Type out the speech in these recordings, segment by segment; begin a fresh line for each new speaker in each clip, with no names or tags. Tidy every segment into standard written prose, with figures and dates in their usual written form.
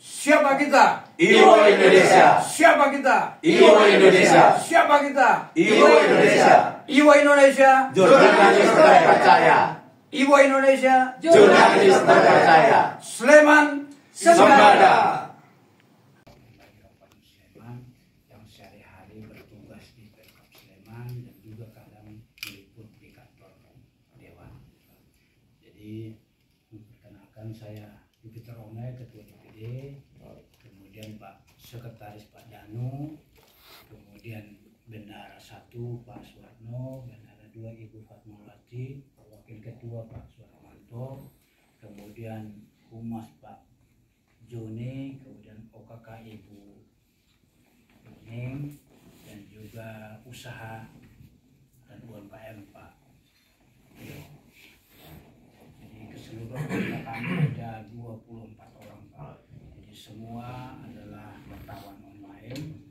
Siapa kita?
Iwo Indonesia.
Siapa kita?
Iwo Indonesia.
Siapa kita?
Iwo Indonesia.
Iwo Indonesia.
Jurnalis terpercaya.
Iwo Indonesia.
Jurnalis terpercaya.
Sleman
Sembada.
Sleman yang sehari-hari bertugas di Pemkab Sleman dan juga kadang meliput di kantor Dewan. Jadi memperkenalkan saya Jupiter Ome, Ketua DPD, kemudian Pak Sekretaris Pak Danu, kemudian Bendahara 1 Pak Suwarno, Bendahara 2 Ibu Fatmawati, Wakil Ketua Pak Suwarmanto, kemudian Humas Pak Joni, kemudian OKK Ibu Ning, dan juga usaha dan UMKM Pak Tio. Jadi keseluruhan kami ada 24 orang Pak. Jadi semua adalah wartawan online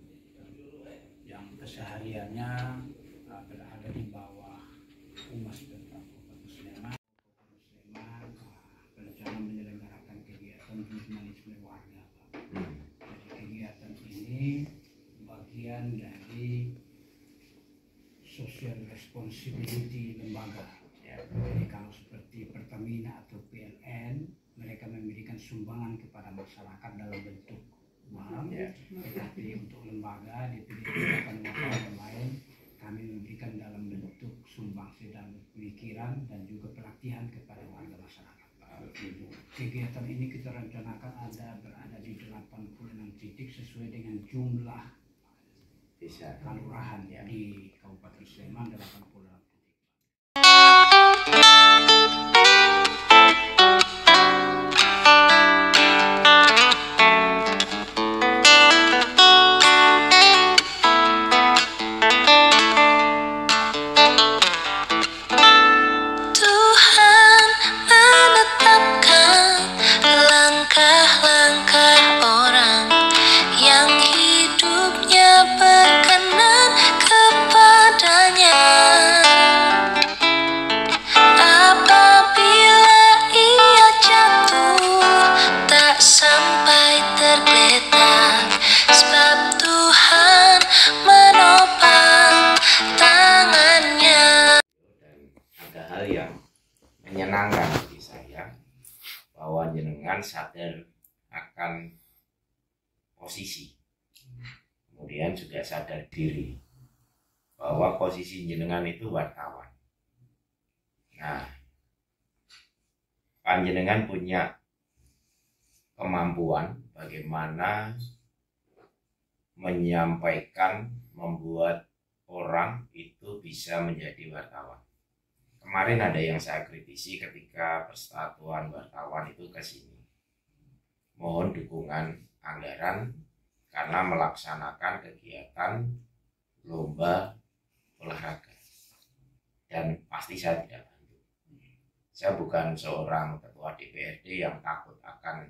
yang kesehariannya berada di bawah Humas Pemkab Kabupaten Sleman. Berencana menyelenggarakan kegiatan jurnalisme warga Pak. Jadi kegiatan ini bagian dari social responsibility lembaga. Jadi kalau seperti Pertamina atau PLN, mereka memberikan sumbangan kepada masyarakat dalam bentuk uang, tetapi untuk lembaga DPD dan wartawan lain kami memberikan dalam bentuk sumbangsi dan pemikiran dan juga pelatihan kepada warga masyarakat. Kegiatan ini kita rencanakan berada di 86 titik sesuai dengan jumlah desa kelurahan di Kabupaten Sleman 86 titik.
Tuhan menetapkan langkah-langkah orang yang hidupnya berkenan kepadanya. Apabila ia jatuh tak sampai tergeletak, sebab Tuhan menopang tangannya.
Ada hal yang menyenangkan bagi saya bahwa jenengan sadar akan posisi, kemudian juga sadar diri bahwa posisi jenengan itu wartawan. Nah, panjenengan punya kemampuan bagaimana menyampaikan, membuat orang itu bisa menjadi wartawan. Kemarin ada yang saya kritisi ketika Persatuan Wartawan itu ke sini. Mohon dukungan anggaran karena melaksanakan kegiatan lomba olahraga. Dan pasti saya tidak bantu. Saya bukan seorang ketua DPRD yang takut akan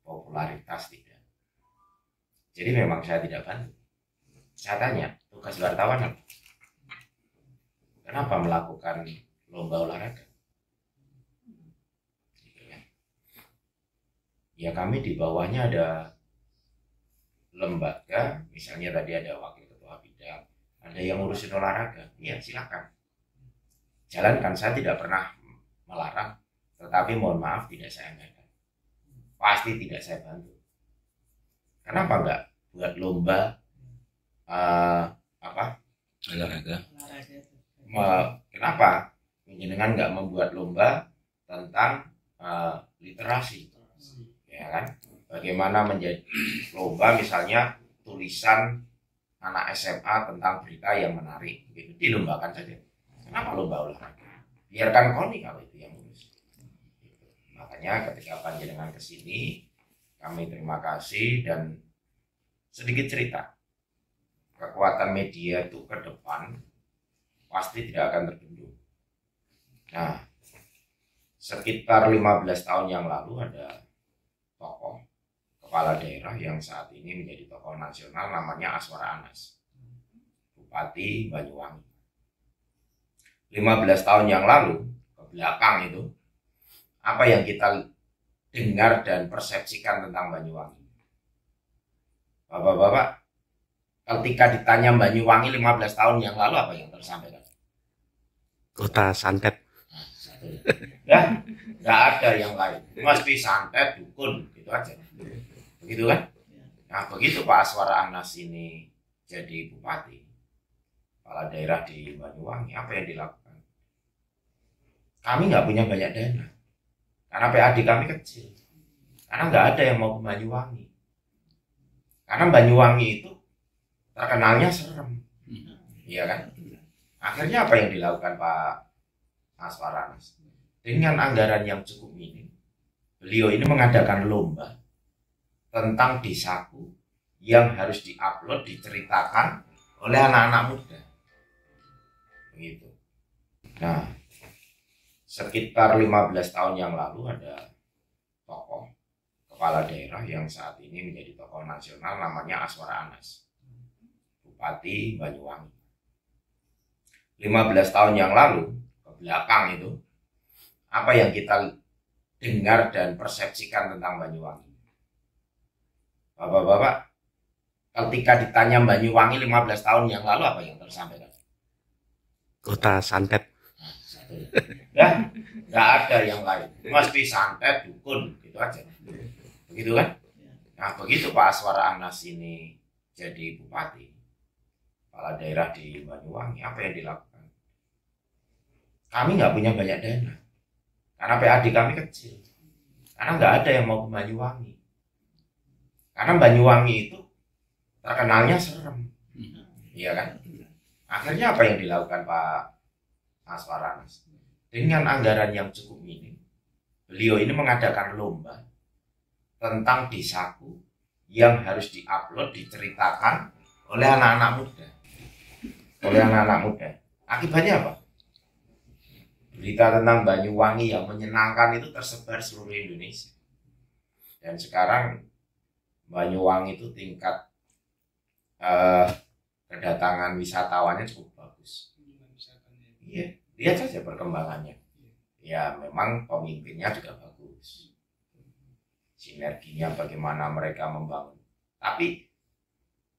popularitas, tidak. Jadi memang saya tidak bantu. Saya tanya, tugas wartawan apa? Kenapa melakukan lomba olahraga? Ya kami di bawahnya ada lembaga, misalnya tadi ada wakil ketua bidang, ada yang ngurusin olahraga, ya silakan jalankan, saya tidak pernah melarang, tetapi mohon maaf tidak saya anggarkan, pasti tidak saya bantu. Kenapa enggak buat lomba
Olahraga.
Kenapa jenengan nggak membuat lomba tentang literasi, ya kan? Bagaimana menjadi lomba misalnya tulisan anak SMA tentang berita yang menarik, gitu dilombakan saja. Kenapa lomba olahraga? Biarkan KONI kalau itu yang ngurus. Gitu. Makanya ketika panjenengan kesini, kami terima kasih dan sedikit cerita. Kekuatan media itu ke depan pasti tidak akan terbendung. Nah, sekitar 15 tahun yang lalu ada tokoh kepala daerah yang saat ini menjadi tokoh nasional, namanya Aswar Anas, Bupati Banyuwangi. 15 tahun yang lalu ke belakang itu, apa yang kita dengar dan persepsikan tentang Banyuwangi? Bapak-bapak, ketika ditanya Banyuwangi 15 tahun yang lalu, apa yang tersampaikan?
Kota santet.
Ya, nggak ada yang lain. Mesti santet, dukun, gitu aja. Begitu kan? Nah, begitu Pak Aswar Anas ini jadi bupati, kepala daerah di Banyuwangi, apa yang dilakukan? Kami nggak punya banyak dana, karena PAD kami kecil. Karena nggak ada yang mau ke Banyuwangi. Karena Banyuwangi itu terkenalnya serem, iya kan? Akhirnya apa yang dilakukan Pak Aswar Anas? Dengan anggaran yang cukup minim, beliau ini mengadakan lomba tentang desaku yang harus diupload, diceritakan oleh anak-anak muda. Begitu. Nah, sekitar 15 tahun yang lalu ada tokoh kepala daerah yang saat ini menjadi tokoh nasional, namanya Aswar Anas, Bupati Banyuwangi. 15 tahun yang lalu ke belakang itu, apa yang kita dengar dan persepsikan tentang Banyuwangi? Bapak-bapak, ketika ditanya Banyuwangi 15 tahun yang lalu, apa yang tersampaikan?
Kota santet.
Ya, nggak ada yang lain. Mesti santet, dukun, gitu aja. Begitu kan? Nah, begitu Pak Aswar Anas ini jadi bupati, kepala daerah di Banyuwangi, apa yang dilakukan? Kami nggak punya banyak dana, karena PAD kami kecil. Karena nggak ada yang mau ke Banyuwangi. Karena Banyuwangi itu terkenalnya serem, iya kan? Akhirnya apa yang dilakukan Pak Aswar Anas? Dengan anggaran yang cukup minim, beliau ini mengadakan lomba tentang desaku yang harus diupload, diceritakan oleh anak-anak muda. Oleh anak-anak muda. Akibatnya apa? Berita tentang Banyuwangi yang menyenangkan itu tersebar seluruh Indonesia. Dan sekarang Banyuwangi itu tingkat kedatangan wisatawannya cukup bagus. Iya, lihat saja perkembangannya. Ya, memang pemimpinnya juga bagus. Sinerginya bagaimana mereka membangun. Tapi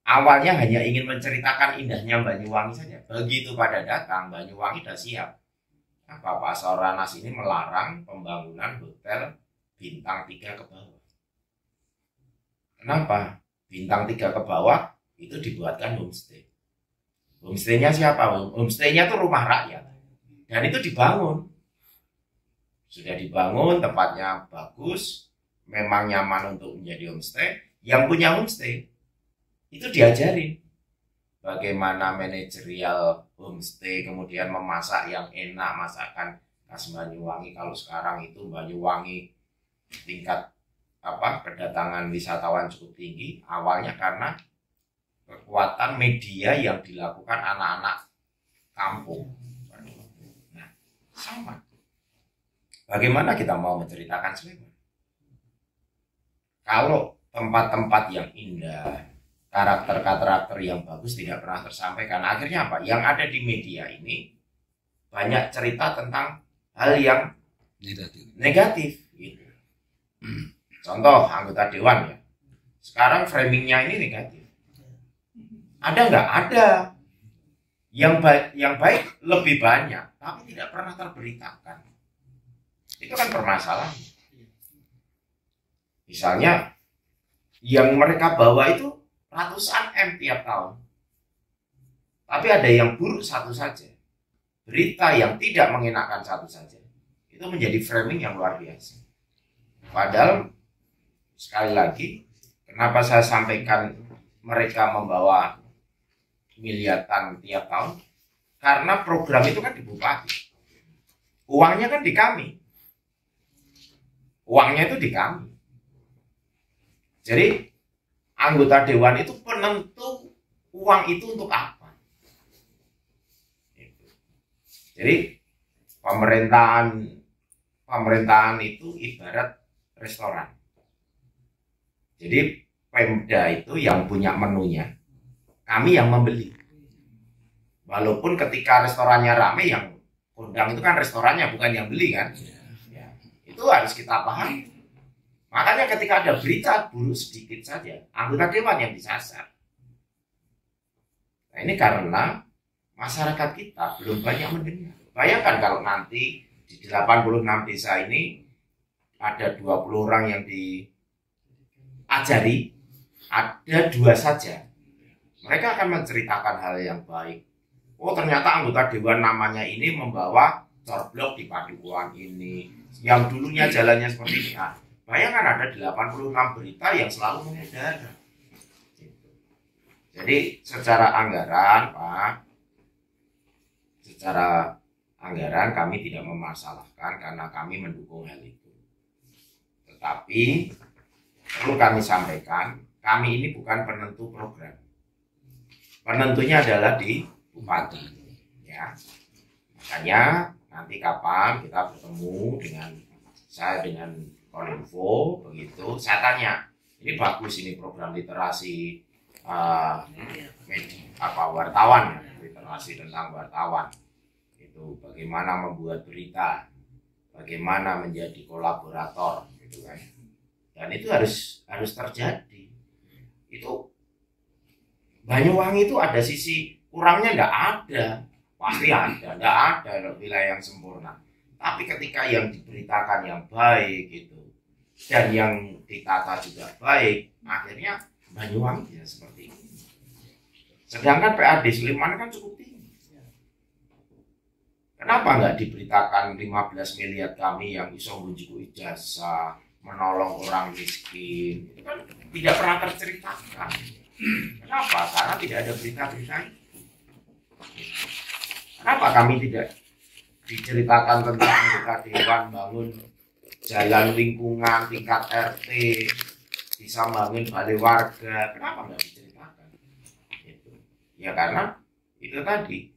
awalnya hanya ingin menceritakan indahnya Banyuwangi saja. Begitu pada datang, Banyuwangi sudah siap. Nah, Pak Aswar Anas ini melarang pembangunan hotel bintang 3 ke bawah. Kenapa? Bintang 3 ke bawah itu dibuatkan homestay. Homestay-nya siapa? Homestay-nya itu rumah rakyat. Dan itu dibangun. Sudah dibangun, tempatnya bagus, memang nyaman untuk menjadi homestay. Yang punya homestay itu diajarin bagaimana manajerial homestay, kemudian memasak yang enak, masakan khas Banyuwangi. Kalau sekarang itu Banyuwangi tingkat kedatangan wisatawan cukup tinggi, awalnya karena kekuatan media yang dilakukan anak-anak kampung. Nah, sama. Bagaimana kita mau menceritakan Sleman? Kalau tempat-tempat yang indah, karakter-karakter yang bagus tidak pernah tersampaikan, akhirnya apa? Yang ada di media ini banyak cerita tentang hal yang negatif gitu. Contoh anggota dewan ya. Sekarang framingnya ini negatif. Ada nggak? Ada. Yang baik lebih banyak, tapi tidak pernah terberitakan. Itu kan permasalahan. Misalnya yang mereka bawa itu ratusan M tiap tahun. Tapi ada yang buruk satu saja. Berita yang tidak mengenakan satu saja. Itu menjadi framing yang luar biasa. Padahal sekali lagi, kenapa saya sampaikan mereka membawa miliaran tiap tahun? Karena program itu kan di bupati. Uangnya kan di kami. Uangnya itu di kami. Jadi anggota dewan itu penentu uang itu untuk apa. Jadi pemerintahan itu ibarat restoran. Jadi Pemda itu yang punya menunya, kami yang membeli. Walaupun ketika restorannya rame, yang kondang itu kan restorannya, bukan yang beli kan. Ya, itu harus kita pahami. Makanya ketika ada berita buruk sedikit saja, anggota dewan yang disasar. Nah, ini karena masyarakat kita belum banyak mendengar. Bayangkan kalau nanti di 86 desa ini ada 20 orang yang diajari, ada 2 saja. Mereka akan menceritakan hal yang baik. Oh, ternyata anggota dewan namanya ini membawa corblok di Padukuhan ini. Yang dulunya jalannya seperti ini. Nah, bayangkan ada 86 berita yang selalu mengedar. Jadi secara anggaran, Pak, secara anggaran kami tidak memasalahkan karena kami mendukung hal itu. Tetapi perlu kami sampaikan, kami ini bukan penentu program. Penentunya adalah di bupati. Ya. Makanya nanti kapan kita bertemu dengan saya dengan Kominfo, begitu, saya tanya, ini bagus ini program literasi wartawan, literasi tentang wartawan. Itu bagaimana membuat berita, bagaimana menjadi kolaborator, gitu kan. Dan itu harus terjadi. Itu Banyuwangi itu ada sisi kurangnya, enggak ada, pasti ada, enggak ada wilayah yang sempurna. Tapi ketika yang diberitakan yang baik itu dan yang ditata juga baik, akhirnya Banyuwangi ya seperti ini. Sedangkan PAD Sleman kan cukup tinggi. Kenapa nggak diberitakan 15 miliar kami yang iso menjuku ijazah, menolong orang miskin? Itu kan tidak pernah terceritakan. Kenapa? Karena tidak ada berita-berita itu. Kenapa kami tidak diceritakan tentang anggota dewan bangun jalan lingkungan tingkat RT, bisa bangun balai warga? Kenapa nggak diceritakan? Itu. Ya karena itu tadi,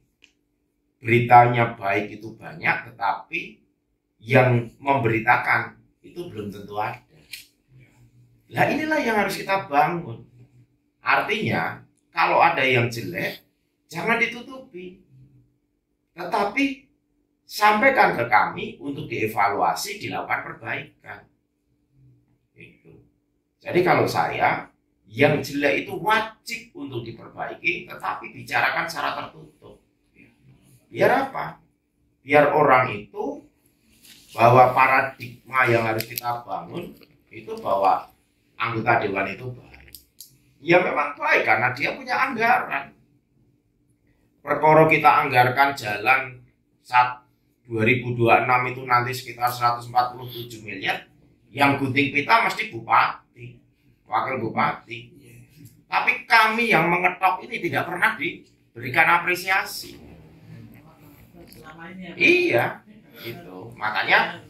beritanya baik itu banyak, tetapi yang memberitakan itu belum tentu ada. Nah inilah yang harus kita bangun. Artinya kalau ada yang jelek jangan ditutupi, tetapi sampaikan ke kami untuk dievaluasi, dilakukan perbaikan. Itu. Jadi kalau saya, yang jelek itu wajib untuk diperbaiki, tetapi bicarakan secara tertutup. Biar apa? Biar orang itu bahwa paradigma yang harus kita bangun itu bahwa anggota dewan itu baik. Ya memang baik karena dia punya anggaran. Perkara kita anggarkan jalan saat 2026 itu nanti sekitar 147 miliar, yang gunting pita mesti bupati, wakil bupati. Tapi kami yang mengetok ini tidak pernah diberikan apresiasi. Iya, itu. Makanya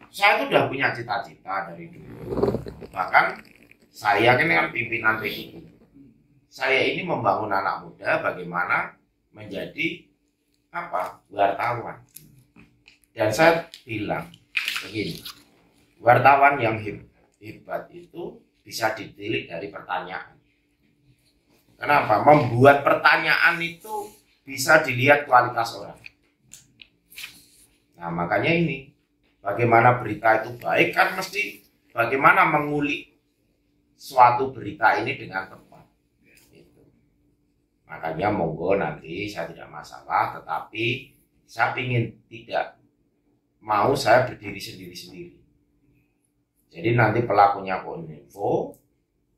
saya itu udah punya cita-cita dari dulu. Bahkan saya kan pimpinan PDI. Saya ini membangun anak muda bagaimana menjadi wartawan. Dan saya bilang begini, wartawan yang hebat itu bisa ditilik dari pertanyaan. Kenapa? Membuat pertanyaan itu bisa dilihat kualitas orang. Nah makanya ini, bagaimana berita itu baik kan mesti bagaimana mengulik suatu berita ini dengan tepat. Gitu. Makanya monggo nanti saya tidak masalah, tetapi saya ingin tidak mau saya berdiri sendiri-sendiri. Jadi nanti pelakunya Kominfo,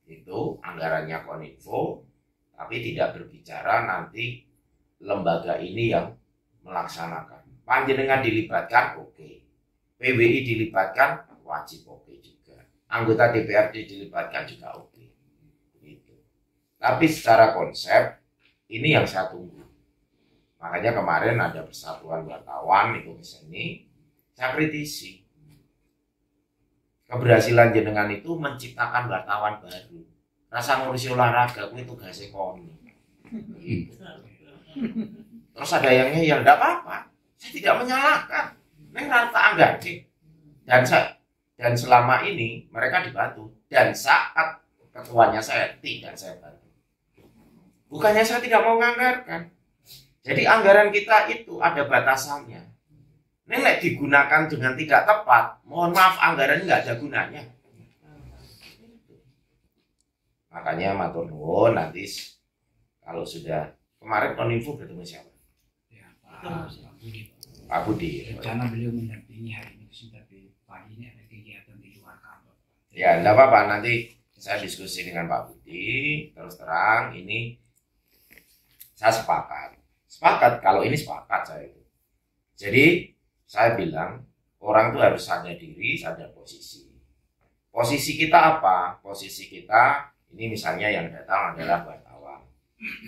itu anggarannya Kominfo, tapi tidak berbicara nanti lembaga ini yang melaksanakan. Panjenengan dilibatkan, oke. PWI dilibatkan, wajib oke juga. Anggota DPRD dilibatkan juga oke. Gitu. Tapi secara konsep, ini yang saya tunggu. Makanya kemarin ada persatuan wartawan itu ke sini, saya kritisi. Keberhasilan jenengan itu menciptakan wartawan baru. Rasa ngurusi olahraga, itu tugasnya koni. Gitu. Terus ada yang ya enggak apa-apa. Saya tidak menyalahkan. Neng rata anggar sih. Dan selama ini mereka dibantu. Dan saat ketuanya saya tidak saya bantu. Bukannya saya tidak mau menganggarkan. Jadi anggaran kita itu ada batasannya. Neng digunakan dengan tidak tepat. Mohon maaf, anggaran nggak ada gunanya. Makanya matur nuwun nanti kalau sudah kemarin koninfo bertemu siapa?
Ya, Pak Budi.
Pak Budi.
Rencana beliau mendampingi hari ini sih, tapi pagi ini ada kegiatan di luar kantor.
Ya, enggak apa-apa, nanti saya diskusi dengan Pak Budi. Terus terang ini saya sepakat kalau ini sepakat saya itu. Jadi saya bilang orang itu harus sadar diri, sadar posisi. Posisi kita apa? Posisi kita ini misalnya yang datang adalah wartawan.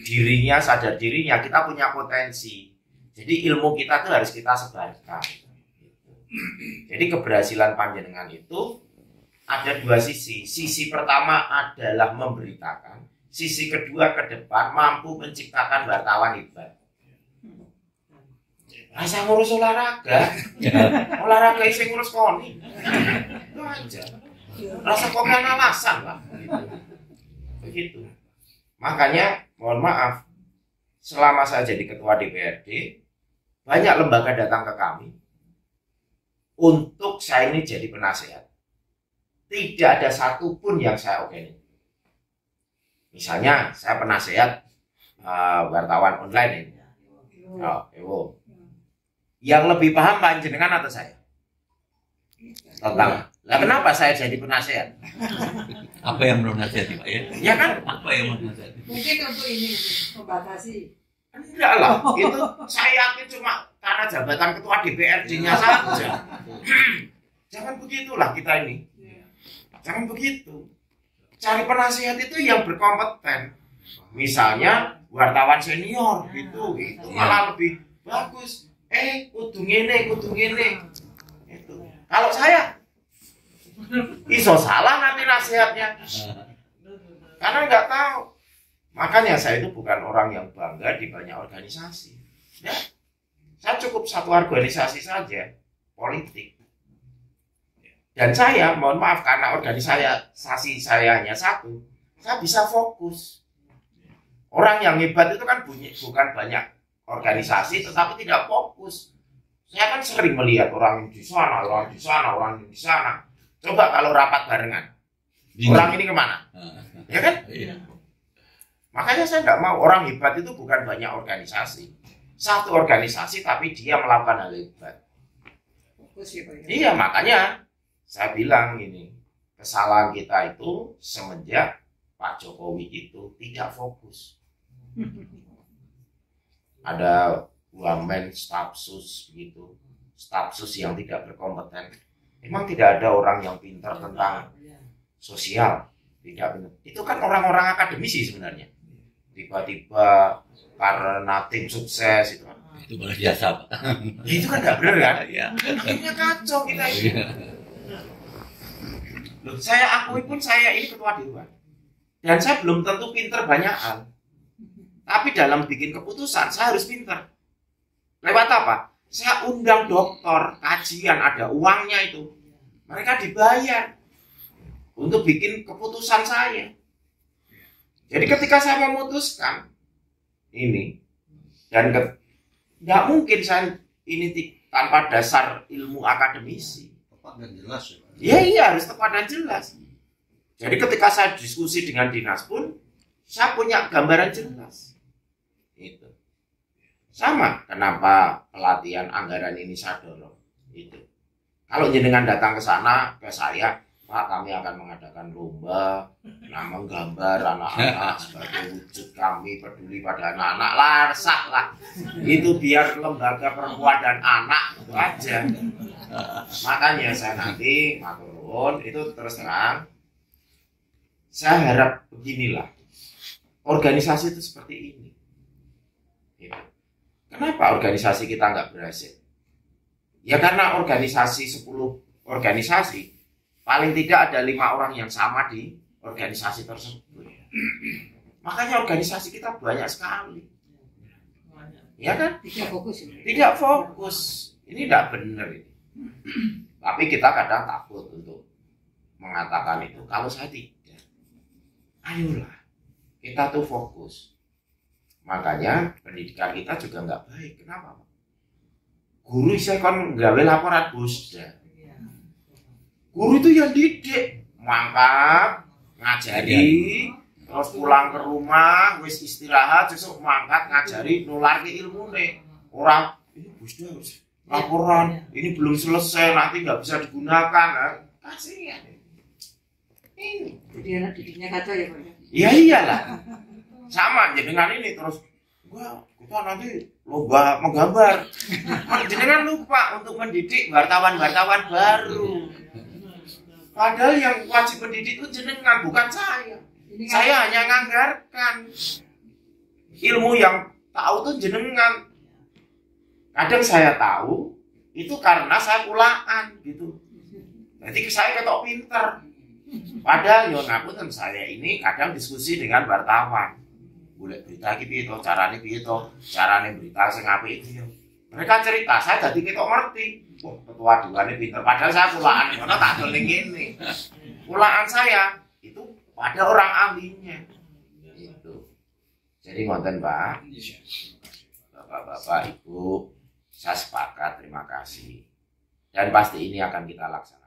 Dirinya sadar dirinya, kita punya potensi. Jadi ilmu kita tuh harus kita sebarkan. Jadi keberhasilan panjenengan itu ada dua sisi. Sisi pertama adalah memberitakan. Sisi kedua ke depan mampu menciptakan wartawan hebat. Rasa ngurus olahraga, olahraga isi ngurus koni, itu aja. Rasa kopian alasan lah, begitu. Makanya mohon maaf, selama saya jadi ketua DPRD, banyak lembaga datang ke kami untuk saya ini jadi penasehat. Tidak ada satupun yang saya okein. Misalnya saya penasehat wartawan online ini, Ewo. Yang lebih paham panjenengan atau saya? Tentang. Lah kenapa saya jadi penasehat?
Apa yang belum nasihati Pak ya?
Ya kan?
Apa yang belum nasihati?
Mungkin untuk ini membatasi.
Enggak lah, itu saya yakin cuma karena jabatan ketua DPRD-nya saja. Jangan begitulah kita ini. Jangan begitu. Cari penasihat itu yang berkompeten. Misalnya wartawan senior gitu, itu malah lebih bagus. Kudu ngene. Itu. Kalau saya iso salah nanti nasihatnya. Karena nggak tahu. Makanya saya itu bukan orang yang bangga di banyak organisasi. Ya. Saya cukup satu organisasi saja, politik. Dan saya, mohon maaf karena organisasi saya hanya satu, saya bisa fokus. Orang yang hebat itu kan bukan banyak organisasi, tetapi tidak fokus. Saya kan sering melihat orang di sana, orang di sana. Coba kalau rapat barengan, orang ini kemana? Ya kan? Makanya saya nggak mau, orang hebat itu bukan banyak organisasi. Satu organisasi tapi dia melakukan hal hebat. Iya, makanya saya bilang ini, kesalahan kita itu semenjak Pak Jokowi itu tidak fokus. Ada wamen stafsus begitu, stafsus yang tidak berkompeten. Memang tidak ada orang yang pintar tentang sosial, tidak benar. Itu kan orang-orang akademisi sebenarnya. Tiba-tiba karena tim sukses itu kan.
Itu malah biasa Pak.
Ya, itu kan nggak benar kan?
Iya.
Akhirnya kacau kita ini. Loh, saya akui pun saya ini ketua dewan. Dan saya belum tentu pintar banyak hal. Tapi dalam bikin keputusan saya harus pintar. Lewat apa? Saya undang dokter, kajian, ada uangnya itu. Mereka dibayar untuk bikin keputusan saya. Jadi ketika saya memutuskan ini, dan nggak mungkin saya ini tanpa dasar ilmu akademisi.
Tepat dan jelas ya.
Iya harus tepat dan jelas. Jadi ketika saya diskusi dengan dinas pun, saya punya gambaran jelas. Itu. Sama, kenapa pelatihan anggaran ini saya dorong. Itu. Kalau jenengan datang ke sana, ke saya, Pak, kami akan mengadakan lomba, menggambar anak-anak sebagai wujud kami peduli pada anak-anak, larsak lah. Itu biar lembaga perempuan dan anak, itu aja. Makanya saya nanti, maturun, itu terus terang, saya harap beginilah, organisasi itu seperti ini. Gitu. Kenapa organisasi kita nggak berhasil? Ya karena organisasi 10 organisasi, paling tidak ada 5 orang yang sama di organisasi tersebut. Makanya organisasi kita banyak sekali. Ya kan?
Tidak fokus.
Tidak fokus. Ini tidak benar ini. Tapi kita kadang takut untuk mengatakan itu. Kalau saya tidak, ayolah kita tuh fokus. Makanya pendidikan kita juga nggak baik. Kenapa? Guru saya kan gawe laporan bos. Guru itu yang didik, mangkat, ngajari, terus pulang ke rumah wis istirahat sesuk mangkat ngajari nular ke ilmune. Orang ini Gus Dur laporan ini belum selesai nanti nggak bisa digunakan. Kasihan. Ini.
Jadi anak didiknya kacau ya Pak?
Ya iyalah. Sama aja dengan ini terus wah kita nanti lomba menggambar. Jenengan lupa untuk mendidik wartawan-wartawan baru. Padahal yang wajib mendidik itu jenengan bukan saya. Saya hanya nganggarkan. Ilmu yang tahu tuh jenengan. Kadang saya tahu itu karena saya kulaan gitu. Jadi saya ketok pinter. Padahal yo ngapunten saya ini kadang diskusi dengan wartawan. Boleh berita iki piye to, carane piye to, carane berita sing apik iki yo. Mereka cerita, saya dadi ketok ngerti. Wah, ketua dewane pinter. Padahal saya kulaan ngono tak dol ning kene. Kulaan saya itu pada orang ahlinya. Itu. Jadi ngoten, Pak. Bapak-bapak, Ibu, saya sepakat, terima kasih. Dan pasti ini akan kita laksanakan.